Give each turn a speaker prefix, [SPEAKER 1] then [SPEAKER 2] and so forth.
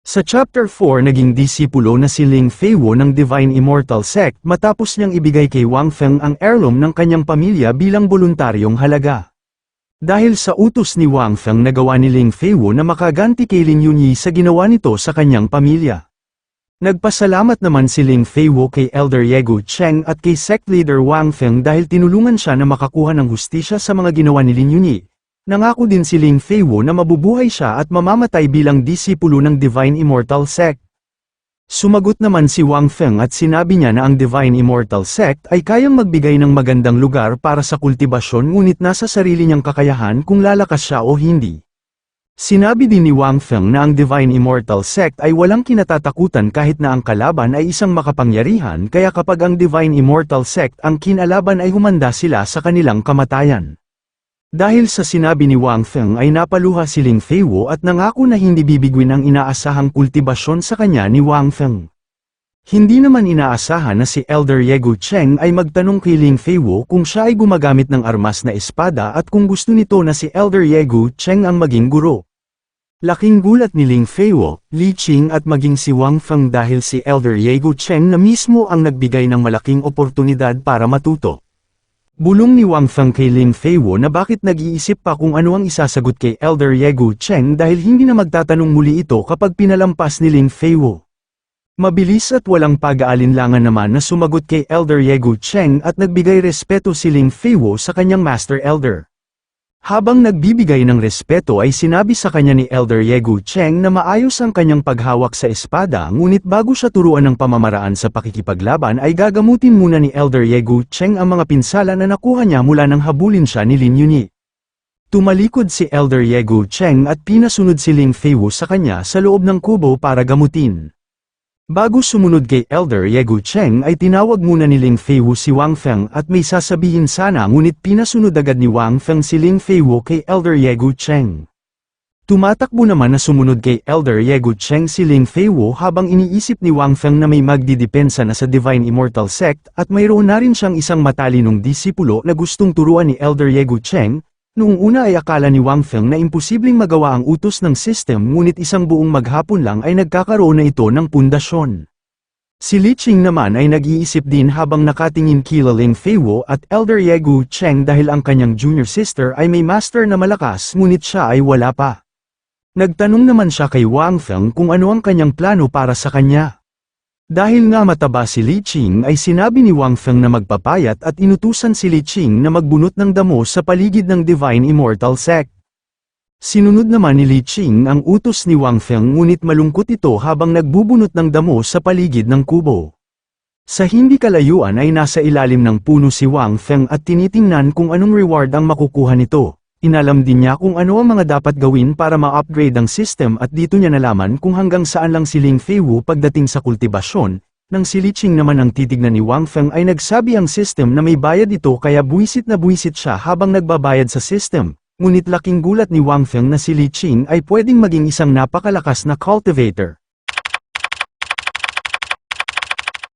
[SPEAKER 1] Sa Chapter 4 naging disipulo na si Ling Feiwo ng Divine Immortal Sect matapos niyang ibigay kay Wang Feng ang heirloom ng kanyang pamilya bilang voluntaryong halaga. Dahil sa utos ni Wang Feng nagawa ni Ling Feiwo na makaganti kay Lin Yunyi sa ginawa nito sa kanyang pamilya. Nagpasalamat naman si Ling Feiwo kay Elder Yegu Cheng at kay sect leader Wang Feng dahil tinulungan siya na makakuha ng hustisya sa mga ginawa ni Lin Yunyi. Nangako din si Ling Feiwo na mabubuhay siya at mamamatay bilang disipulo ng Divine Immortal Sect. Sumagot naman si Wang Feng at sinabi niya na ang Divine Immortal Sect ay kayang magbigay ng magandang lugar para sa kultibasyon ngunit nasa sarili niyang kakayahan kung lalakas siya o hindi. Sinabi din ni Wang Feng na ang Divine Immortal Sect ay walang kinatatakutan kahit na ang kalaban ay isang makapangyarihan kaya kapag ang Divine Immortal Sect ang kinalaban ay humanda sila sa kanilang kamatayan. Dahil sa sinabi ni Wang Feng ay napaluha si Ling Feiwo at nangako na hindi bibigwin ang inaasahang kultibasyon sa kanya ni Wang Feng. Hindi naman inaasahan na si Elder Yegu Cheng ay magtanong kay Ling Feiwo kung siya ay gumagamit ng armas na espada at kung gusto nito na si Elder Yegu Cheng ang maging guro. Laking gulat ni Ling Feiwo, Li Qing at maging si Wang Feng dahil si Elder Yegu Cheng na mismo ang nagbigay ng malaking oportunidad para matuto. Bulong ni Wang Feng kay Ling Feiwo na bakit nag-iisip pa kung ano ang isasagot kay Elder Yegu Cheng dahil hindi na magtatanong muli ito kapag pinalampas ni Ling Feiwo. Mabilis at walang pag-aalinlangan naman na sumagot kay Elder Yegu Cheng at nagbigay respeto si Ling Feiwo sa kanyang Master Elder. Habang nagbibigay ng respeto ay sinabi sa kanya ni Elder Yegu Cheng na maayos ang kanyang paghawak sa espada ngunit bago siya turuan ng pamamaraan sa pakikipaglaban ay gagamutin muna ni Elder Yegu Cheng ang mga pinsala na nakuha niya mula nang habulin siya ni Lin Yunyi. Tumalikod si Elder Yegu Cheng at pinasunod si Ling Feiwo sa kanya sa loob ng kubo para gamutin. Bago sumunod kay Elder Yegu Cheng ay tinawag muna ni Ling Feiwo si Wang Feng at may sasabihin sana ngunit pinasunod agad ni Wang Feng si Ling Feiwo kay Elder Yegu Cheng. Tumatakbo naman na sumunod kay Elder Yegu Cheng si Ling Feiwo habang iniisip ni Wang Feng na may magdidepensa na sa Divine Immortal Sect at mayroon na rin siyang isang matalinong disipulo na gustong turuan ni Elder Yegu Cheng. Noong una ay akala ni Wang Feng na imposibleng magawa ang utos ng system ngunit isang buong maghapon lang ay nagkakaroon na ito ng pundasyon. Si Li Qing naman ay nag-iisip din habang nakatingin kila Ling Feiwo at Elder Yegu Cheng dahil ang kanyang junior sister ay may master na malakas ngunit siya ay wala pa. Nagtanong naman siya kay Wang Feng kung ano ang kanyang plano para sa kanya. Dahil nga mataba si Li Qing ay sinabi ni Wang Feng na magpapayat at inutusan si Li Qing na magbunot ng damo sa paligid ng Divine Immortal Sect. Sinunod naman ni Li Qing ang utos ni Wang Feng ngunit malungkot ito habang nagbubunot ng damo sa paligid ng kubo. Sa hindi kalayuan ay nasa ilalim ng puno si Wang Feng at tinitingnan kung anong reward ang makukuha nito. Inalam din niya kung ano ang mga dapat gawin para ma-upgrade ang system at dito niya nalaman kung hanggang saan lang si Ling Feiwo pagdating sa kultibasyon. Nang si Li Qing naman ang titignan ni Wang Feng ay nagsabi ang system na may bayad ito kaya buwisit na buwisit siya habang nagbabayad sa system. Ngunit laking gulat ni Wang Feng na si Li Qing ay pwedeng maging isang napakalakas na cultivator.